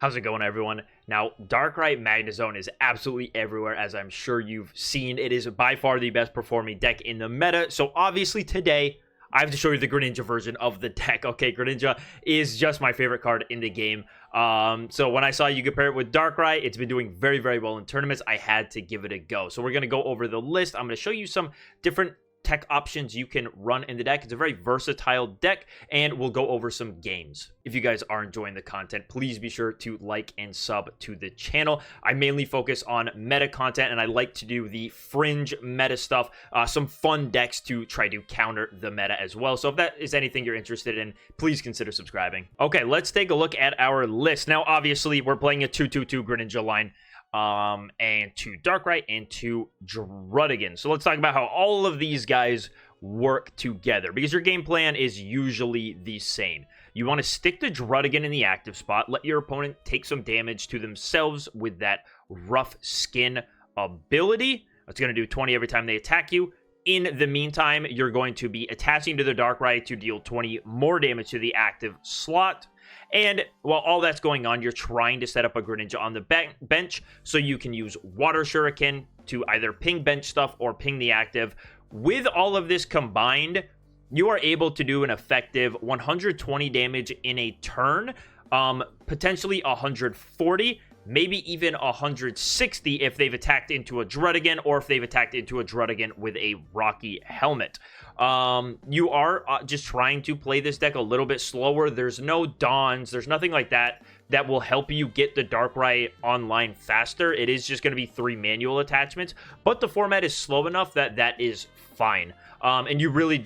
How's it going, everyone? Now, Darkrai Magnezone is absolutely everywhere, as I'm sure you've seen. It is by far the best performing deck in the meta. So obviously today, I have to show you the Greninja version of the deck. Okay, Greninja is just my favorite card in the game. So when I saw you compare it with Darkrai, it's been doing very, very well in tournaments. I had to give it a go. So we're going to go over the list. I'm going to show you some different tech options you can run in the deck. It's a very versatile deck, and we'll go over some games. If you guys are enjoying the content, please be sure to like and sub to the channel. I mainly focus on meta content, and I like to do the fringe meta stuff, some fun decks to try to counter the meta as well. So if that is anything you're interested in, please consider subscribing. Okay, let's take a look at our list. Now, obviously, we're playing a 2-2-2 Greninja line. And 2 Darkrai and 2 Druddigon. So let's talk about how all of these guys work together, because your game plan is usually the same. You want to stick the Druddigon in the active spot, let your opponent take some damage to themselves with that rough skin ability. It's going to do 20 every time they attack you. In the meantime, you're going to be attaching to the Darkrai to deal 20 more damage to the active slot. And while all that's going on, you're trying to set up a Greninja on the bench so you can use Water Shuriken to either ping bench stuff or ping the active. With all of this combined, you are able to do an effective 120 damage in a turn, potentially 140, maybe even 160 if they've attacked into a Druddigon, or if they've attacked into a Druddigon with a Rocky Helmet. You are just trying to play this deck a little bit slower. There's no Dawns, there's nothing like that that will help you get the Darkrai online faster. It is just going to be 3 manual attachments, but the format is slow enough that that is fine. And you really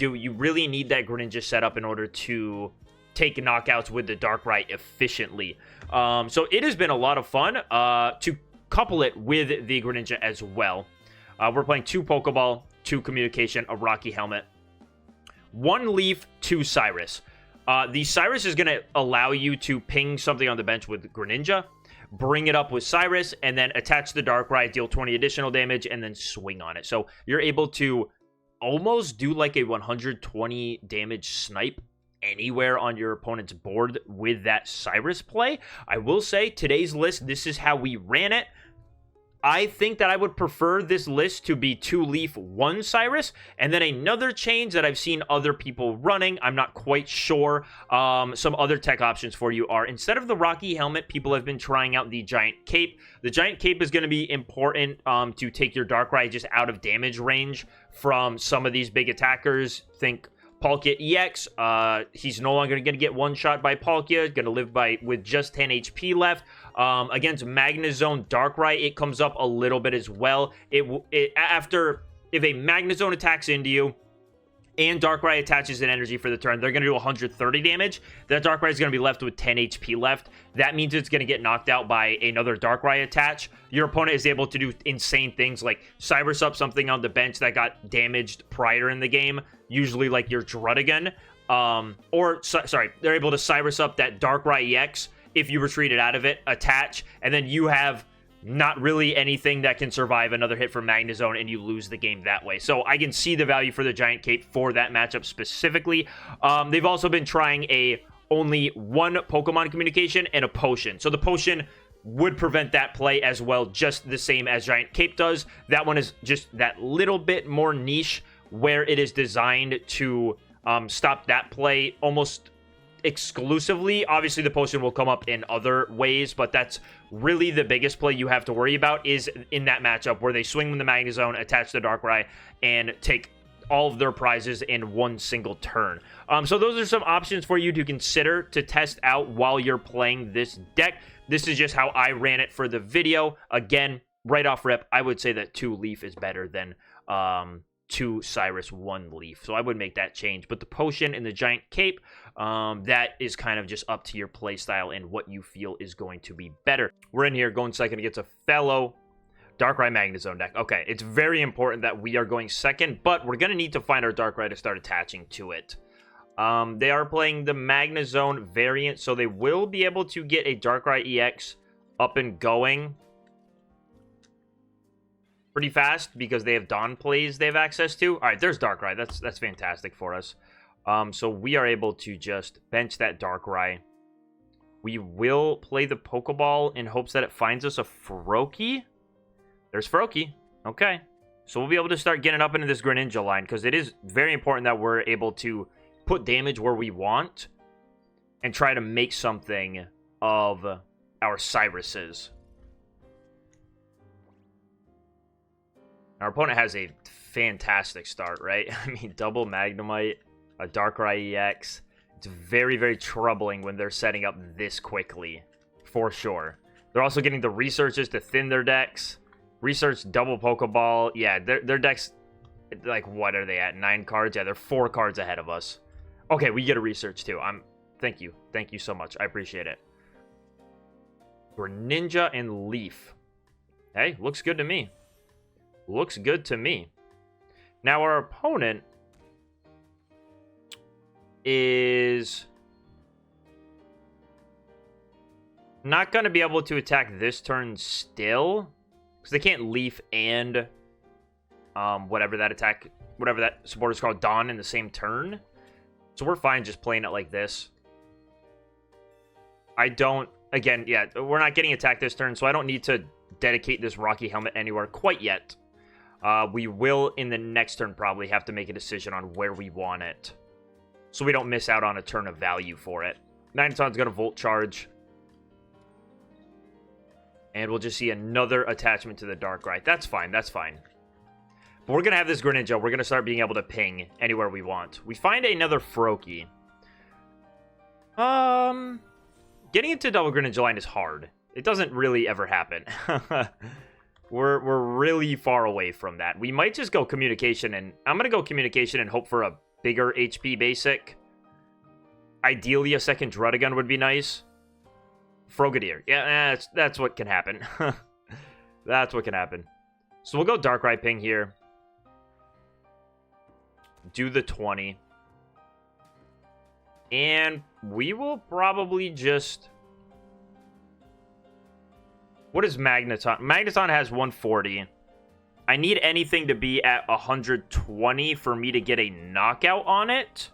need that Greninja setup in order to take knockouts with the Darkrai efficiently. So it has been a lot of fun to couple it with the Greninja as well. We're playing 2 Pokeball, 2 Communication, a Rocky Helmet, 1 Leaf, 2 Cyrus. The Cyrus is going to allow you to ping something on the bench with Greninja, bring it up with Cyrus, and then attach the Darkrai, deal 20 additional damage, and then swing on it. So you're able to almost do like a 120 damage snipe anywhere on your opponent's board with that Cyrus play. I will say, today's list, this is how we ran it. I think that I would prefer this list to be 2 Leaf, 1 Cyrus, and then another change that I've seen other people running, I'm not quite sure. Some other tech options for you are, instead of the Rocky Helmet, people have been trying out the Giant Cape. The Giant Cape is going to be important to take your Darkrai just out of damage range from some of these big attackers. Think Palkia EX, he's no longer going to get one shot by Palkia, going to live with just 10 HP left. Against Magnezone Darkrai, it comes up a little bit as well. If a Magnezone attacks into you, and Darkrai attaches an energy for the turn, they're going to do 130 damage. That Darkrai is going to be left with 10 HP left. That means it's going to get knocked out by another Darkrai attach. Your opponent is able to do insane things like Cyrus up something on the bench that got damaged prior in the game, usually like your Druddigon. They're able to Cyrus up that Darkrai EX if you retreated out of it, attach, and then you have not really anything that can survive another hit from Magnezone, and you lose the game that way. So I can see the value for the Giant Cape for that matchup specifically. They've also been trying only 1 Pokemon Communication and a Potion. So the Potion would prevent that play as well, just the same as Giant Cape does. That one is just that little bit more niche, where it is designed to stop that play almost exclusively. Obviously, the Potion will come up in other ways, but that's really the biggest play you have to worry about is in that matchup where they swing with the Magnezone, attach the Darkrai, and take all of their prizes in one single turn. So those are some options for you to consider to test out while you're playing this deck. This is just how I ran it for the video. Again, right off rip, I would say that 2 Leaf is better than 2 Cyrus, 1 Leaf. So I would make that change. But the Potion and the Giant Cape, that is kind of just up to your play style and what you feel is going to be better. We're in here going second against a fellow Darkrai Magnezone deck. Okay, it's very important that we are going second, but we're going to need to find our Darkrai to start attaching to it. They are playing the Magnezone variant, so they will be able to get a Darkrai EX up and going pretty fast because they have Dawn plays they have access to. All right, there's Darkrai. That's fantastic for us. So we are able to just bench that Darkrai. We will play the Pokeball in hopes that it finds us a Froakie. There's Froakie. Okay. So we'll be able to start getting up into this Greninja line, because it is very important that we're able to put damage where we want and try to make something of our Cyruses. Our opponent has a fantastic start, right? I mean, double Magnemite, a Darkrai EX. It's very, very troubling when they're setting up this quickly, for sure. They're also getting the researches to thin their decks. Research, double Pokeball. Yeah, their decks, like, what are they at? 9 cards? Yeah, they're 4 cards ahead of us. Okay, we get a research, too. Thank you. Thank you so much. I appreciate it. Greninja and Leaf. Hey, looks good to me. Looks good to me. Now, our opponent is not going to be able to attack this turn still, because they can't Leaf and whatever that support is called, Dawn, in the same turn. So we're fine just playing it like this. Again, yeah, we're not getting attacked this turn, so I don't need to dedicate this Rocky Helmet anywhere quite yet. We will, in the next turn, probably have to make a decision on where we want it, so we don't miss out on a turn of value for it. Magneton's going to Volt Charge. And we'll just see another attachment to the Darkrai. That's fine, that's fine. But we're going to have this Greninja. We're going to start being able to ping anywhere we want. We find another Froakie. Getting into double Greninja line is hard. It doesn't really ever happen. We're really far away from that. We might just go Communication, and I'm going to go Communication and hope for a bigger HP basic. Ideally, a second Druddigon would be nice. Frogadier. Yeah, that's what can happen. That's what can happen. So we'll go Darkrai Ping here. Do the 20. And we will probably just... What is Magneton? Magneton has 140. I need anything to be at 120 for me to get a knockout on it.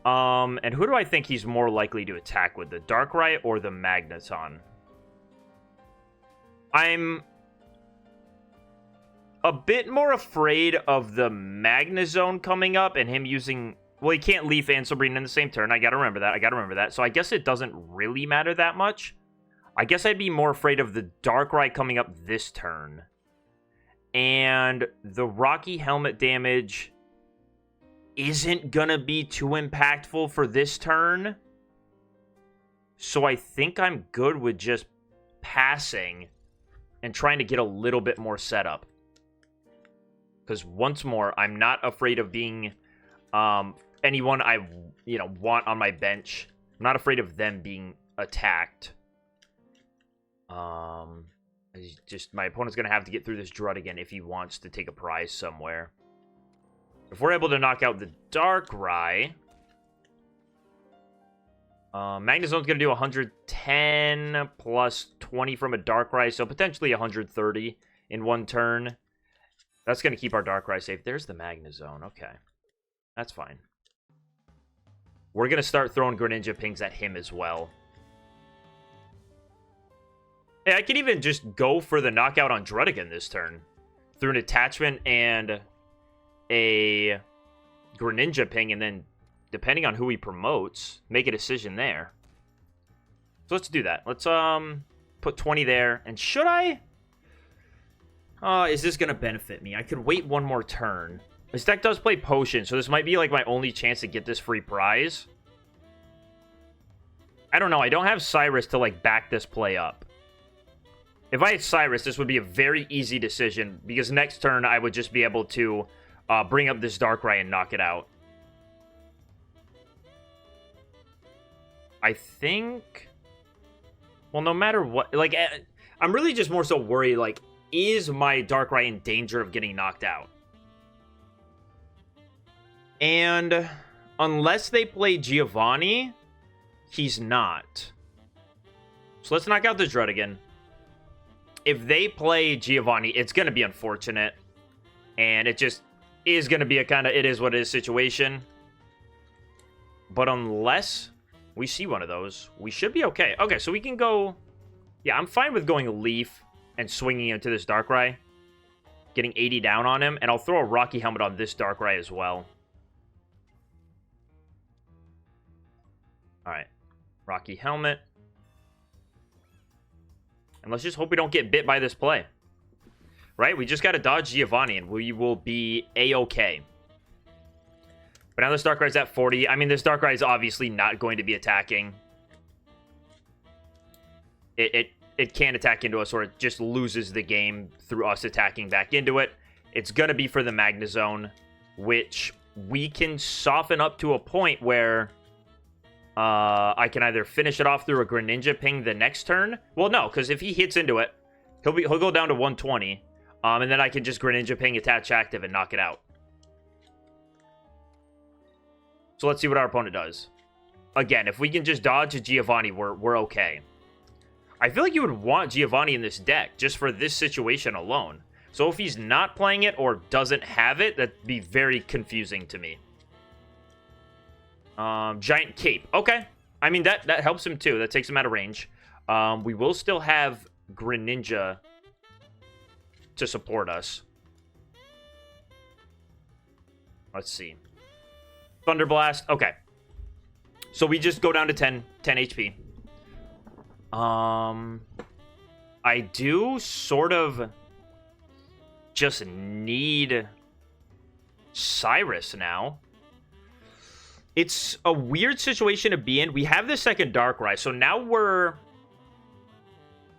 And who do I think he's more likely to attack with, the Darkrai or the Magneton? I'm a bit more afraid of the Magnezone coming up and him using... Well, he can't Leaf and Sabrina in the same turn. I gotta remember that. So I guess it doesn't really matter that much. I guess I'd be more afraid of the Darkrai coming up this turn. And the Rocky Helmet damage isn't gonna be too impactful for this turn. So I think I'm good with just passing and trying to get a little bit more setup. Because once more, I'm not afraid of being anyone I want on my bench. I'm not afraid of them being attacked. My opponent's gonna have to get through this Druddigon if he wants to take a prize somewhere. If we're able to knock out the Darkrai, Magnezone's going to do 110 plus 20 from a Darkrai, so potentially 130 in one turn. That's going to keep our Darkrai safe. There's the Magnezone. Okay. That's fine. We're going to start throwing Greninja pings at him as well. Hey, I can even just go for the knockout on Druddigon this turn through an attachment and a Greninja ping, and then depending on who he promotes, make a decision there. So let's do that. Let's put 20 there. And should I? Is this gonna benefit me? I could wait one more turn. This deck does play Potion, so this might be like my only chance to get this free prize. I don't know. I don't have Cyrus to like back this play up. If I had Cyrus, this would be a very easy decision, because next turn I would just be able to bring up this Darkrai and knock it out. I think... Well, no matter what... Like, I'm really just more so worried, like, is my Darkrai in danger of getting knocked out? And unless they play Giovanni, he's not. So let's knock out the Druddigon. If they play Giovanni, it's going to be unfortunate. And it just is going to be a kind of it is what it is situation. But unless We see one of those. We should be okay. Okay, so we can go... Yeah, I'm fine with going Leaf and swinging into this Darkrai. Getting 80 down on him. And I'll throw a Rocky Helmet on this Darkrai as well. Alright. Rocky Helmet. And let's just hope we don't get bit by this play. Right? We just got to dodge Giovanni and we will be A-okay. But now this Darkrai's at 40. I mean, this Darkrai is obviously not going to be attacking. It can't attack into us, or it just loses the game through us attacking back into it. It's going to be for the Magnezone, which we can soften up to a point where I can either finish it off through a Greninja ping the next turn. Well, no, because if he hits into it, he'll go down to 120. And then I can just Greninja ping, attach active, and knock it out. So let's see what our opponent does. Again, if we can just dodge a Giovanni, we're okay. I feel like you would want Giovanni in this deck, just for this situation alone. So if he's not playing it or doesn't have it, that'd be very confusing to me. Giant Cape. Okay. I mean, that helps him too. That takes him out of range. We will still have Greninja to support us. Let's see. Thunder Blast. Okay. So we just go down to 10 HP. I do sort of just need Cyrus now. It's a weird situation to be in. We have the second Darkrai, so now we're...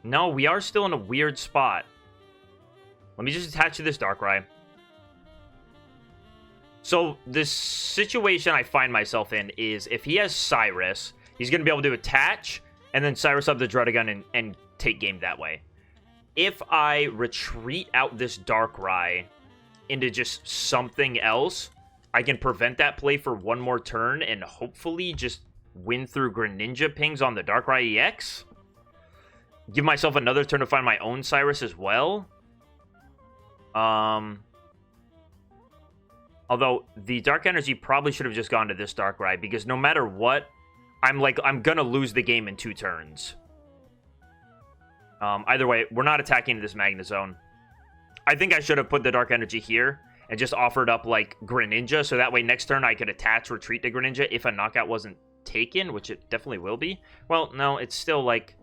No, we are still in a weird spot. Let me just attach to this Darkrai. So, the situation I find myself in is if he has Cyrus, he's going to be able to attach, and then Cyrus up the Druddigon and take game that way. If I retreat out this Darkrai into just something else, I can prevent that play for one more turn and hopefully just win through Greninja pings on the Darkrai EX. Give myself another turn to find my own Cyrus as well. Although, the Dark Energy probably should have just gone to this Darkrai, because no matter what, I'm gonna lose the game in 2 turns. Either way, we're not attacking this Magnezone. I think I should have put the Dark Energy here and just offered up, like, Greninja, so that way next turn I could attach Retreat to Greninja if a knockout wasn't taken, which it definitely will be. Well, no, it's still, like...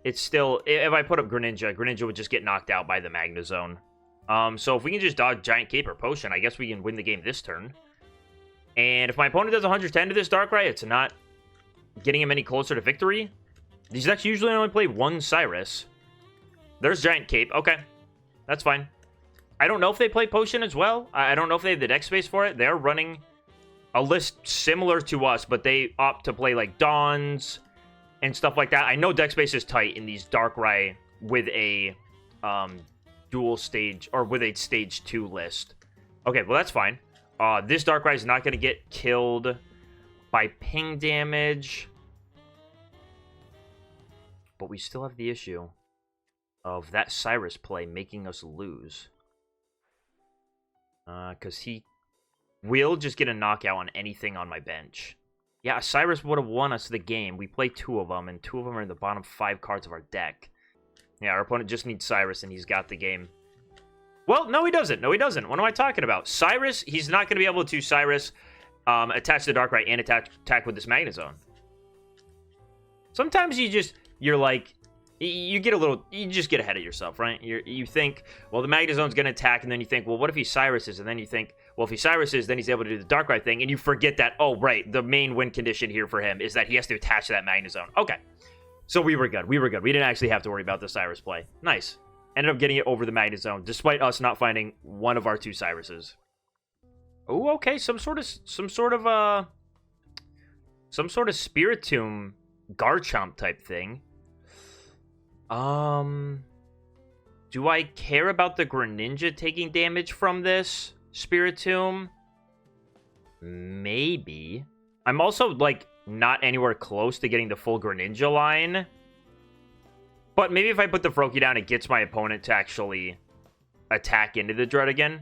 It's still... If I put up Greninja, Greninja would just get knocked out by the Magnezone. So if we can just dodge Giant Cape or Potion, I guess we can win the game this turn. And if my opponent does 110 to this Darkrai, it's not getting him any closer to victory. These decks usually only play 1 Cyrus. There's Giant Cape. Okay. That's fine. I don't know if they play Potion as well. I don't know if they have the deck space for it. They're running a list similar to us, but they opt to play like Dawns and stuff like that. I know deck space is tight in these Darkrai with a dual stage, or with a stage 2 list. Okay, well that's fine. This Darkrai is not going to get killed by ping damage. But we still have the issue of that Cyrus play making us lose. Because he will just get a knockout on anything on my bench. Yeah, Cyrus would have won us the game. We play 2 of them, and 2 of them are in the bottom 5 cards of our deck. Yeah, our opponent just needs Cyrus, and he's got the game. Well, no, he doesn't. No, he doesn't. What am I talking about? Cyrus, he's not going to be able to Cyrus, attach the Darkrai, and attack with this Magnezone. Sometimes you're like, you just get ahead of yourself, right? You think, well, the Magnezone's going to attack, and then you think, well, what if he Cyruses? And then you think, well, if he Cyruses, then he's able to do the Darkrai thing, and you forget that, oh, right, the main win condition here for him is that he has to attach to that Magnezone. Okay. So we were good. We were good. We didn't actually have to worry about the Cyrus play. Nice. Ended up getting it over the Magnezone, despite us not finding one of our 2 Cyruses. Oh, okay. Some sort of Spiritomb Garchomp type thing. Do I care about the Greninja taking damage from this Spiritomb? Maybe. I'm also, like, not anywhere close to getting the full Greninja line. But maybe if I put the Froakie down, it gets my opponent to actually attack into the Druddigon.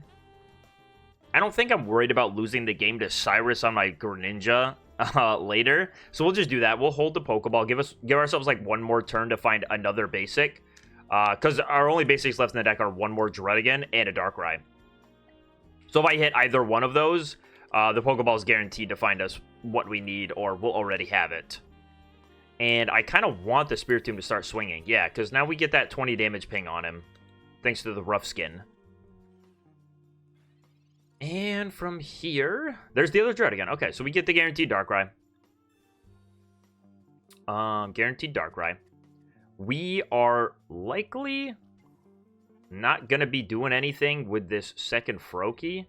I don't think I'm worried about losing the game to Cyrus on my Greninja. later. So we'll just do that. We'll hold the Pokeball. Give ourselves like one more turn to find another basic. Because our only basics left in the deck are one more Druddigon and a Darkrai. So if I hit either one of those, the Pokeball is guaranteed to find us what we need, or we'll already have it. And I kind of want the Spiritomb to start swinging. Yeah, because now we get that 20 damage ping on him, thanks to the Rough Skin. And from here, there's the other Druddigon. Okay, so we get the guaranteed Darkrai. Guaranteed Darkrai. We are likely not going to be doing anything with this second Froakie.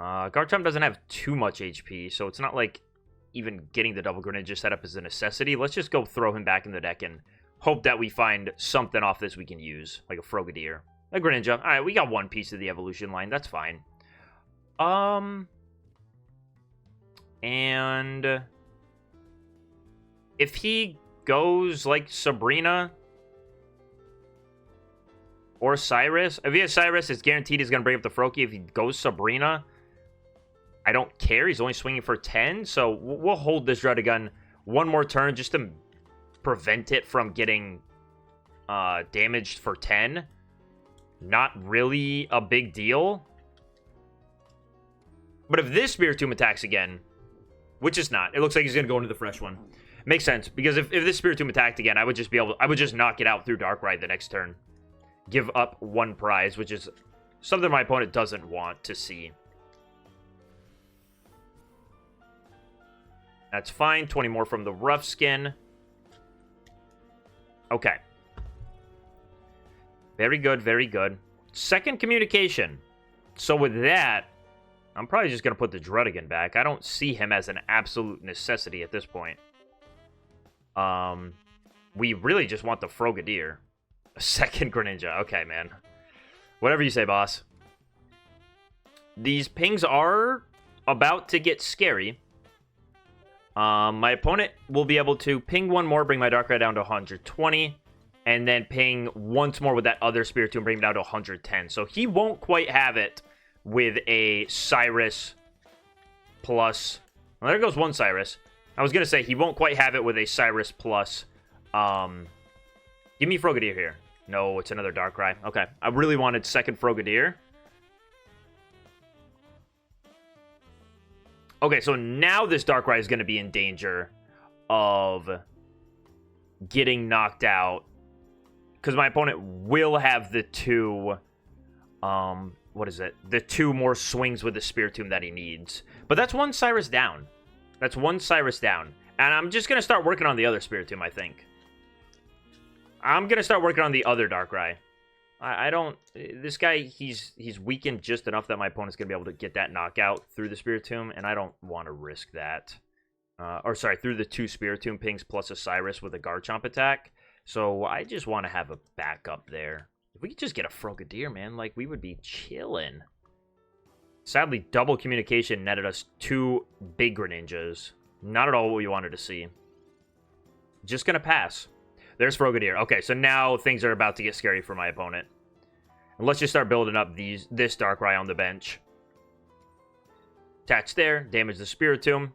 Garchomp doesn't have too much HP, so it's not like even getting the double Greninja set up is a necessity. Let's just go throw him back in the deck and hope that we find something off this we can use, like a Frogadier. A Greninja. Alright, we got one piece of the evolution line. That's fine. And if he goes like Sabrina or Cyrus, if he has Cyrus, it's guaranteed he's going to bring up the Froakie. If he goes Sabrina, I don't care. He's only swinging for 10, so we'll hold this Druddigon one more turn just to prevent it from getting damaged for 10. Not really a big deal. But if this Spiritomb attacks again, which is not, it looks like he's going to go into the fresh one. Makes sense, because if this Spiritomb attacked again, I would just knock it out through Darkrai the next turn. Give up one prize, which is something my opponent doesn't want to see. That's fine. 20 more from the Rough Skin. Okay. Very good, very good. Second communication. So with that, I'm probably just going to put the Druddigon back. I don't see him as an absolute necessity at this point. We really just want the Frogadier. A second Greninja. Okay, man. Whatever you say, boss. These pings are about to get scary. My opponent will be able to ping one more, bring my Darkrai down to 120, and then ping once more with that other Spiritomb, bring him down to 110. So he won't quite have it with a Cyrus plus... Well, there goes one Cyrus. I was going to say he won't quite have it with a Cyrus plus... Give me Frogadier here. No, it's another Darkrai. Okay, I really wanted second Frogadier. Okay, so now this Darkrai is going to be in danger of getting knocked out. Because my opponent will have the two... what is it? The two more swings with the Spiritomb that he needs. But that's one Cyrus down. That's one Cyrus down. And I'm just going to start working on the other Spiritomb, I think. I'm going to start working on the other Darkrai. I don't... This guy, he's weakened just enough that my opponent's going to be able to get that knockout through the Spiritomb, and I don't want to risk that. Or, sorry, through the two Spiritomb pings plus a Cyrus with a Garchomp attack. So I just want to have a backup there. If we could just get a Frogadier, man, like, we would be chilling. Sadly, double communication netted us two big Greninjas. Not at all what we wanted to see. Just going to pass. There's Frogadier. Okay, so now things are about to get scary for my opponent. And let's just start building up this Darkrai on the bench. Attach there. Damage the Spiritomb.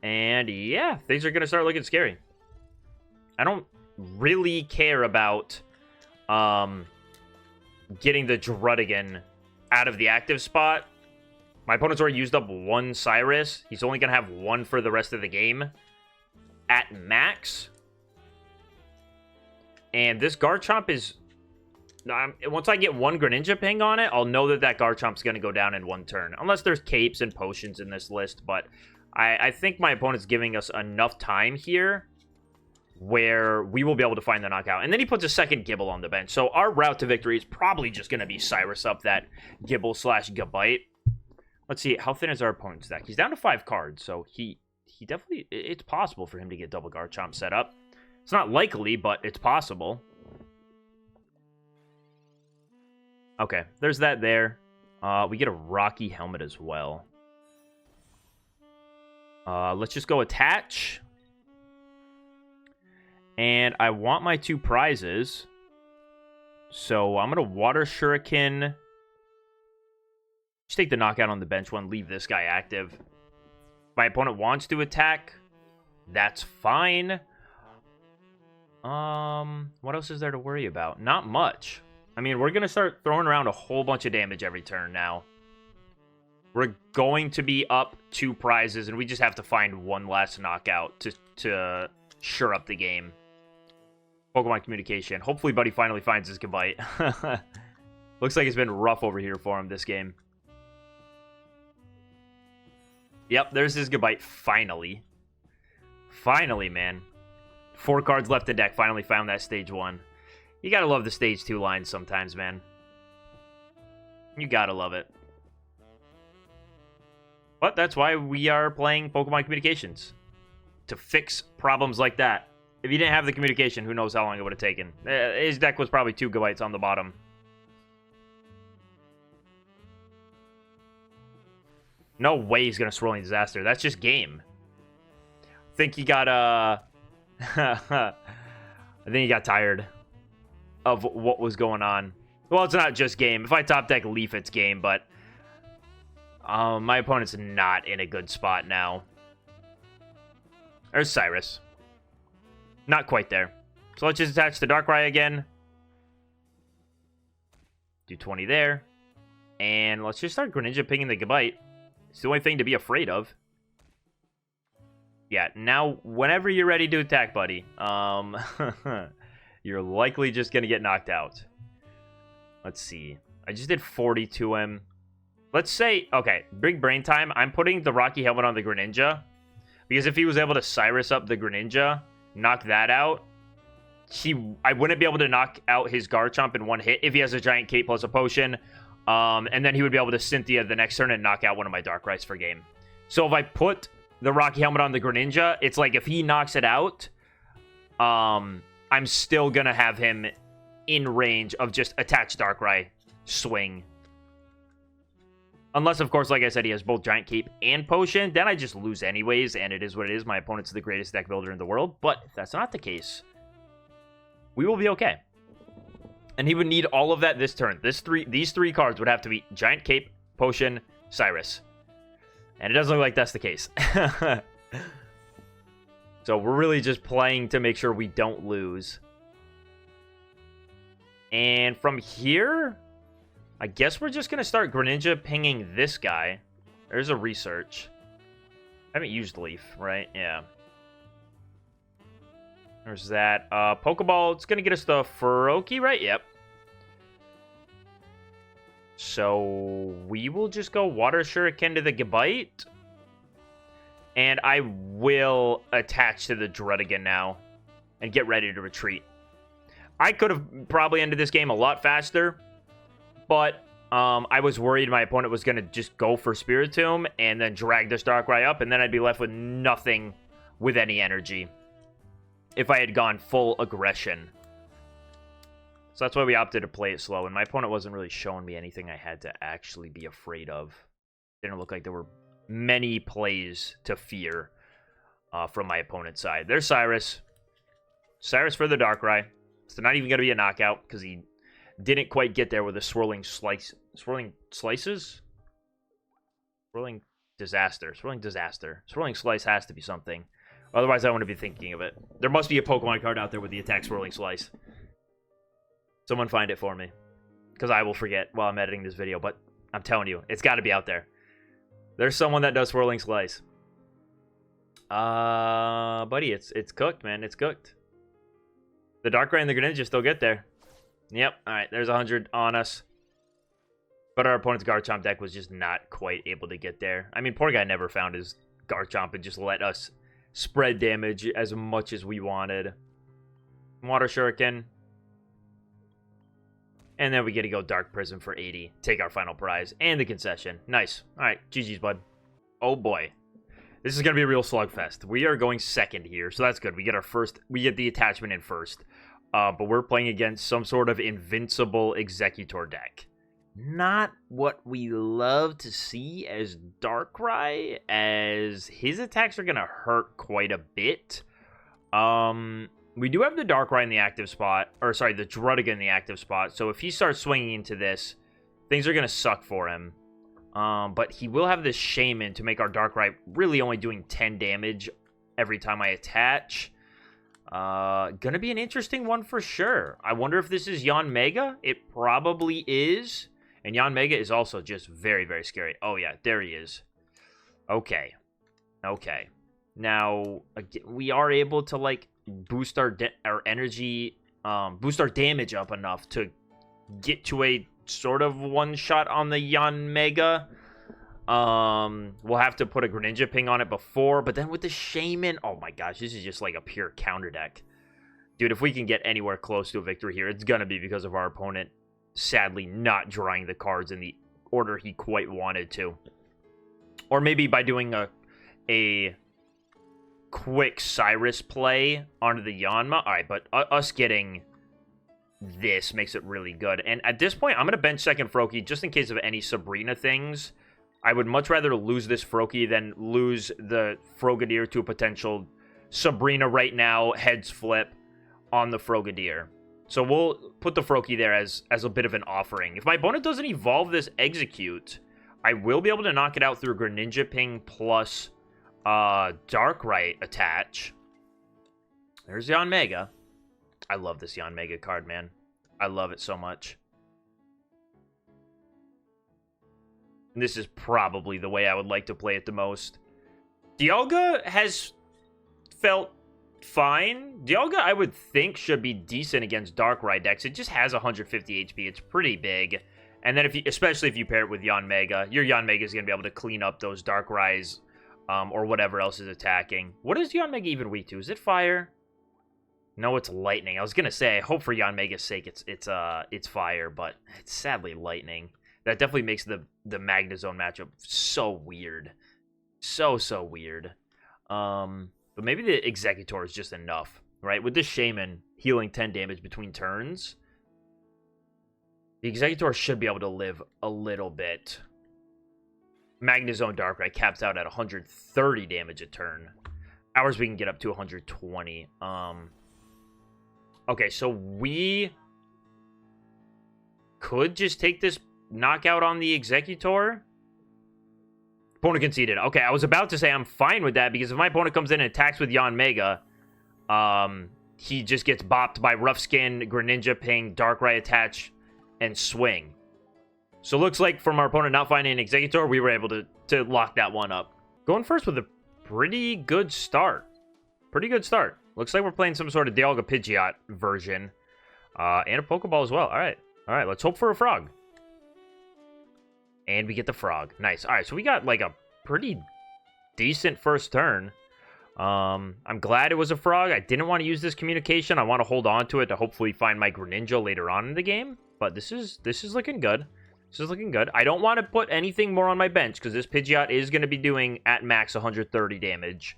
And yeah, things are going to start looking scary. I don't really care about getting the Druddigon out of the active spot. My opponent's already used up one Cyrus. He's only going to have one for the rest of the game. At max. And this Garchomp is... once I get one Greninja ping on it, I'll know that that Garchomp's going to go down in one turn. Unless there's capes and potions in this list. But I think my opponent's giving us enough time here where we will be able to find the knockout. And then he puts a second Gibble on the bench. So our route to victory is probably just going to be Cyrus up that Gibble/Gabite. Let's see. How thin is our opponent's deck? He's down to 5 cards. So he definitely... It's possible for him to get double Garchomp set up. It's not likely, but it's possible. Okay, there's that there. We get a Rocky Helmet as well. Let's just go attach. And I want my 2 prizes. So I'm going to Water Shuriken. Just take the knockout on the bench one. Leave this guy active. My opponent wants to attack. That's fine. What else is there to worry about? Not much. I mean, we're going to start throwing around a whole bunch of damage every turn now. We're going to be up 2 prizes, and we just have to find one last knockout to sure up the game. Pokemon communication. Hopefully, Buddy finally finds his Gabite. Looks like it's been rough over here for him this game. Yep, there's his Gabite, finally. Finally, man. 4 cards left in deck. Finally found that stage 1. You gotta love the stage 2 lines sometimes, man. You gotta love it. But that's why we are playing Pokemon Communications. To fix problems like that. If you didn't have the communication, who knows how long it would have taken. His deck was probably 2 Gabites on the bottom. No way he's gonna Swirling Disaster. That's just game. I think he got, I think he got tired of what was going on. Well, it's not just game. If I top deck Leaf, it's game, but my opponent's not in a good spot now. There's Cyrus. Not quite there. So let's just attach the Darkrai again. Do 20 there. And let's just start Greninja pinging the Gabite. It's the only thing to be afraid of. Yeah, now, whenever you're ready to attack, buddy, you're likely just going to get knocked out. Let's see. I just did 40 to him. Let's say, okay, big brain time. I'm putting the Rocky Helmet on the Greninja. Because if he was able to Cyrus up the Greninja, knock that out, I wouldn't be able to knock out his Garchomp in one hit if he has a Giant Cape plus a Potion. And then he would be able to Cynthia the next turn and knock out one of my Darkrai's for game. So if I put the Rocky Helmet on the Greninja, it's like if he knocks it out, I'm still going to have him in range of just attach Darkrai, swing. Unless, of course, like I said, he has both Giant Cape and Potion, then I just lose anyways, and it is what it is. My opponent's the greatest deck builder in the world, but if that's not the case, we will be okay. And he would need all of that this turn. These 3 cards would have to be Giant Cape, Potion, Cyrus. And it doesn't look like that's the case. So we're really just playing to make sure we don't lose. And from here, I guess we're just going to start Greninja pinging this guy. There's a research. I haven't used Leaf, right? Yeah. There's that. Pokeball, it's going to get us the Froakie, right? Yep. So we will just go Water Shuriken to the Gabite. And I will attach to the Druddigon now and get ready to retreat. I could have probably ended this game a lot faster, but I was worried my opponent was going to just go for Spiritomb and then drag this Darkrai up, and then I'd be left with nothing with any energy if I had gone full aggression. So that's why we opted to play it slow, and my opponent wasn't really showing me anything I had to actually be afraid of. Didn't look like there were many plays to fear from my opponent's side. There's Cyrus. Cyrus for the Darkrai. It's not even going to be a knockout because he didn't quite get there with a Swirling Slice. Swirling Slices? Swirling Disaster. Swirling Disaster. Swirling Slice has to be something. Otherwise, I wouldn't be thinking of it. There must be a Pokemon card out there with the attack Swirling Slice. Someone find it for me. Because I will forget while I'm editing this video. But I'm telling you, it's got to be out there. There's someone that does Swirling Slice. Buddy, it's cooked, man. It's cooked. The Darkrai and the Greninja still get there. Yep. All right. There's 100 on us. But our opponent's Garchomp deck was just not quite able to get there. I mean, poor guy never found his Garchomp and just let us spread damage as much as we wanted. Water Shuriken. And then we get to go Dark Prism for 80. Take our final prize. And the concession. Nice. All right. GG's, bud. Oh, boy. This is going to be a real slugfest. We are going second here, so that's good. We get our first... We get the attachment in first. But we're playing against some sort of invincible Exeggutor deck. Not what we love to see as Darkrai, as his attacks are going to hurt quite a bit. We do have the Darkrai in the active spot, or sorry, the Druddigon in the active spot, so if he starts swinging into this, things are going to suck for him. But he will have this Shaman to make our Darkrai really only doing 10 damage every time I attach. Gonna be an interesting one for sure. I wonder if this is Yanmega. It probably is. And Yanmega is also just very, very scary. Oh, yeah, there he is. Okay. Okay. Now, again, we are able to, like, boost our energy, boost our damage up enough to get to a sort of one-shot on the Yanmega. We'll have to put a Greninja ping on it before, but then with the Shaman, oh my gosh, this is just like a pure counter deck. Dude, if we can get anywhere close to a victory here, it's gonna be because of our opponent sadly not drawing the cards in the order he quite wanted to. Or maybe by doing a quick Cyrus play onto the Yanma. Alright, but us getting this makes it really good. And at this point, I'm gonna bench second Froakie just in case of any Sabrina things. I would much rather lose this Froakie than lose the Frogadier to a potential Sabrina right now, heads flip on the Frogadier. So we'll put the Froakie there as a bit of an offering. If my opponent doesn't evolve this Exeggutor, I will be able to knock it out through Greninja Ping plus Darkrai attach. There's Yanmega. I love this Yanmega card, man. I love it so much. This is probably the way I would like to play it the most. Dialga has felt fine. Dialga, I would think, should be decent against Darkrai decks. It just has 150 HP. It's pretty big. And then, especially if you pair it with Yanmega, your Yanmega is going to be able to clean up those Darkrai's or whatever else is attacking. What is Yanmega even weak to? Is it fire? No, it's lightning. I was going to say, I hope for Yanmega's sake it's fire, but it's sadly lightning. That definitely makes the Magnezone matchup so weird. So weird. But maybe the Exeggutor is just enough, right? With this Shaman healing 10 damage between turns, the Exeggutor should be able to live a little bit. Magnezone Darkrai caps out at 130 damage a turn. Ours we can get up to 120. Okay, so we could just take this knockout on the Exeggutor. Opponent conceded. Okay, I was about to say I'm fine with that because if my opponent comes in and attacks with Yanmega, he just gets bopped by Rough Skin, Greninja Ping, Darkrai attach, and swing. So looks like from our opponent not finding an Exeggutor, we were able to lock that one up. Going first with a pretty good start. Pretty good start. Looks like we're playing some sort of Dialga Pidgeot version. And a Pokeball as well. Alright. Alright, let's hope for a frog. And we get the frog. Nice. Alright, so we got like a pretty decent first turn. I'm glad it was a frog. I didn't want to use this communication. I want to hold on to it to hopefully find my Greninja later on in the game. But this is looking good. This is looking good. I don't want to put anything more on my bench because this Pidgeot is going to be doing at max 130 damage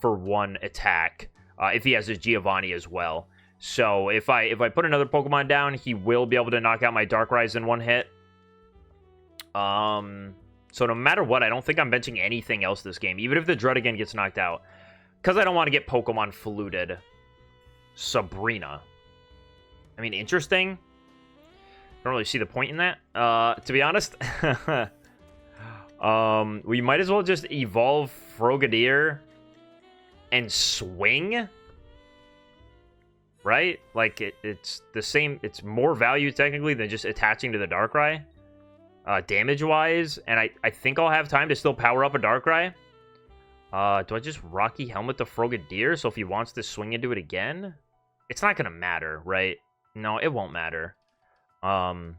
for one attack. If he has his Giovanni as well. So if I put another Pokemon down, he will be able to knock out my Darkrai's in one hit. So no matter what, I don't think I'm benching anything else this game, even if the Druddigon gets knocked out. Because I don't want to get Pokemon fluted. Sabrina. I mean, interesting. Don't really see the point in that, to be honest. We might as well just evolve Frogadier and swing. Right? Like, it's the same, it's more value technically than just attaching to the Darkrai. Damage-wise, and I think I'll have time to still power up a Darkrai. Do I just Rocky Helmet the Frogadier, so if he wants to swing into it again? It's not gonna matter, right? No, it won't matter. Well,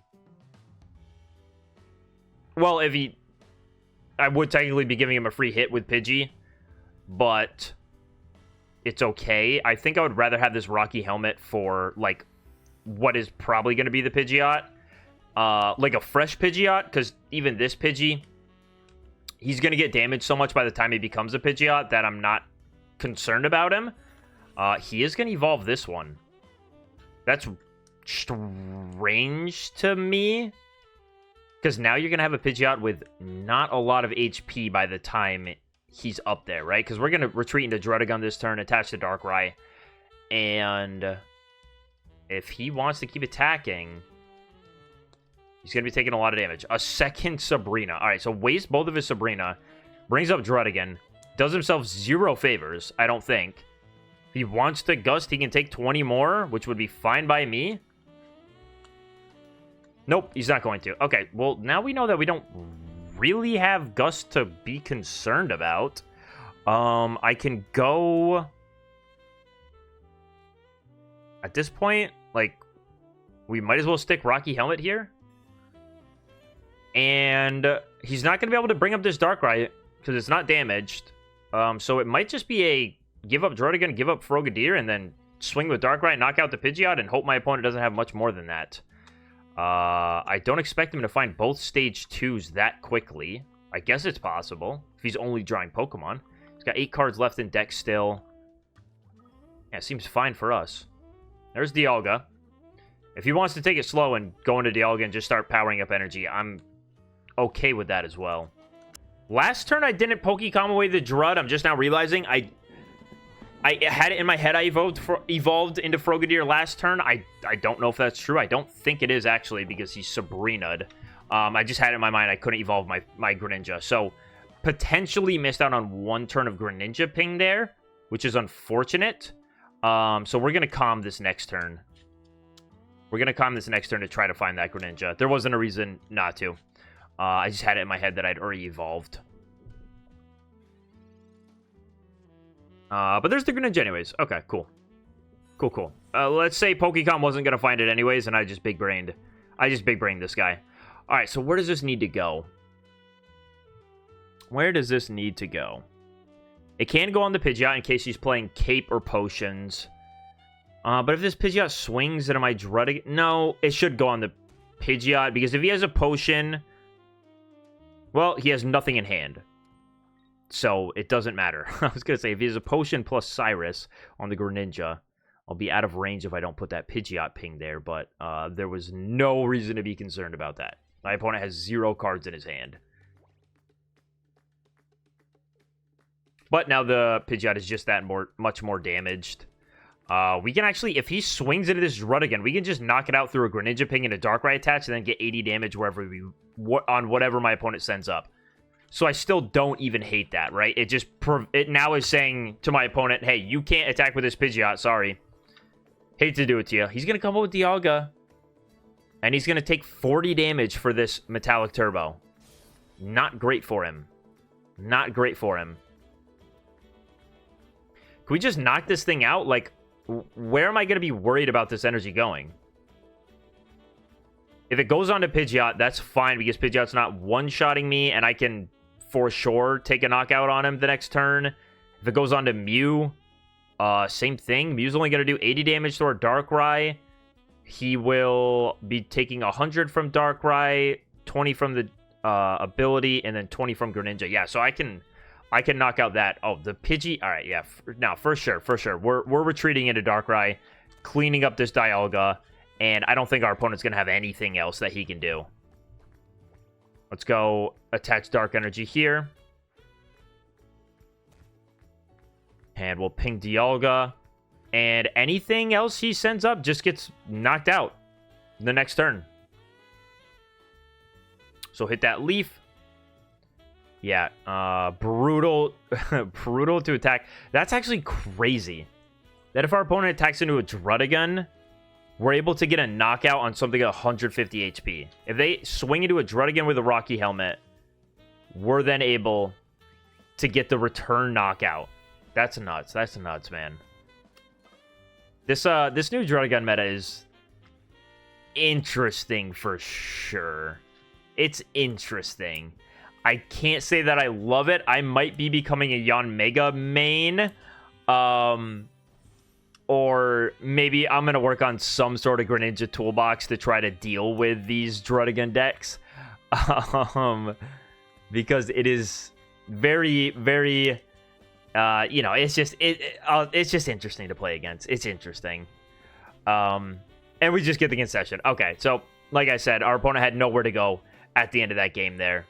I would technically be giving him a free hit with Pidgey, but it's okay. I think I would rather have this Rocky Helmet for, like, what is probably going to be the Pidgeot. Like a fresh Pidgeot, because even this Pidgey, he's going to get damaged so much by the time he becomes a Pidgeot that I'm not concerned about him. He is going to evolve this one. That's strange to me. Because now you're going to have a Pidgeot with not a lot of HP by the time he's up there, right? Because we're going to retreat into Druddigon this turn, attach to Darkrai. And if he wants to keep attacking, He's going to be taking a lot of damage. A second Sabrina. All right, so waste both of his Sabrina. Brings up Druddigon. Does himself 0 favors, I don't think. If he wants to Gust, he can take 20 more, which would be fine by me. Nope, he's not going to. Okay, well, now we know that we don't really have Gust to be concerned about. I can go... At this point, like, we might as well stick Rocky Helmet here. And he's not going to be able to bring up this Darkrai because it's not damaged. So it might just be a give up Druddigon, give up Frogadier, and then swing with Darkrai, knock out the Pidgeot, and hope my opponent doesn't have much more than that. I don't expect him to find both stage 2s that quickly. I guess it's possible if he's only drawing Pokemon. He's got 8 cards left in deck still. Yeah, seems fine for us. There's Dialga. If he wants to take it slow and go into Dialga and just start powering up energy, I'm okay with that as well. Last turn, I didn't Pokecom away the Drud. I'm just now realizing I had it in my head I evolved into Frogadier last turn. I don't know if that's true. I don't think it is, actually, because he's Sabrina'd. I just had it in my mind I couldn't evolve my Greninja. So, potentially missed out on 1 turn of Greninja ping there, which is unfortunate. So we're going to calm this next turn. We're going to calm this next turn to try to find that Greninja. There wasn't a reason not to. I just had it in my head that I'd already evolved. But there's the Greninja anyways. Okay, cool. Cool. Let's say Pokecom wasn't going to find it anyways, and I just big-brained this guy. Alright, so where does this need to go? Where does this need to go? It can go on the Pidgeot in case he's playing Cape or Potions. But if this Pidgeot swings into my Druddigon... No, it should go on the Pidgeot, because if he has a Potion... Well, he has nothing in hand. So, it doesn't matter. I was going to say, if he has a Potion plus Cyrus on the Greninja, I'll be out of range if I don't put that Pidgeot ping there, but there was no reason to be concerned about that. My opponent has 0 cards in his hand. But now the Pidgeot is just that much more damaged. We can actually, if he swings into this Druddigon, we can just knock it out through a Greninja ping and a Darkrai attach, and then get 80 damage wherever on whatever my opponent sends up. So I still don't even hate that, right? It now is saying to my opponent, hey, you can't attack with this Pidgeot, sorry. Hate to do it to you. He's going to come up with Dialga. And he's going to take 40 damage for this Metallic Turbo. Not great for him. Not great for him. Can we just knock this thing out? Like, where am I going to be worried about this energy going? If it goes on to Pidgeot, that's fine, because Pidgeot's not one-shotting me, and I can, for sure, take a knockout on him the next turn. If it goes on to Mew, same thing. Mew's only going to do 80 damage to our Darkrai. He will be taking 100 from Darkrai, 20 from the ability, and then 20 from Greninja. Yeah, so I can knock out that. Oh, the Pidgey. All right, yeah. Now, for sure. We're retreating into Darkrai, cleaning up this Dialga, and I don't think our opponent's going to have anything else that he can do. Let's go attach Dark Energy here. And we'll ping Dialga. And anything else he sends up just gets knocked out the next turn. So hit that Leaf. Yeah, brutal to attack. That's actually crazy. That if our opponent attacks into a Druddigon, we're able to get a knockout on something at 150 HP. If they swing into a Druddigon with a Rocky Helmet, we're then able to get the return knockout. That's nuts. That's nuts, man. This new Druddigon meta is interesting for sure. It's interesting. I can't say that I love it. I might be becoming a Yanmega main. Or maybe I'm going to work on some sort of Greninja toolbox to try to deal with these Druddigon decks. Because it is very, very... you know, it's just interesting to play against. It's interesting. And we just get the concession. Okay, so, like I said, our opponent had nowhere to go at the end of that game there.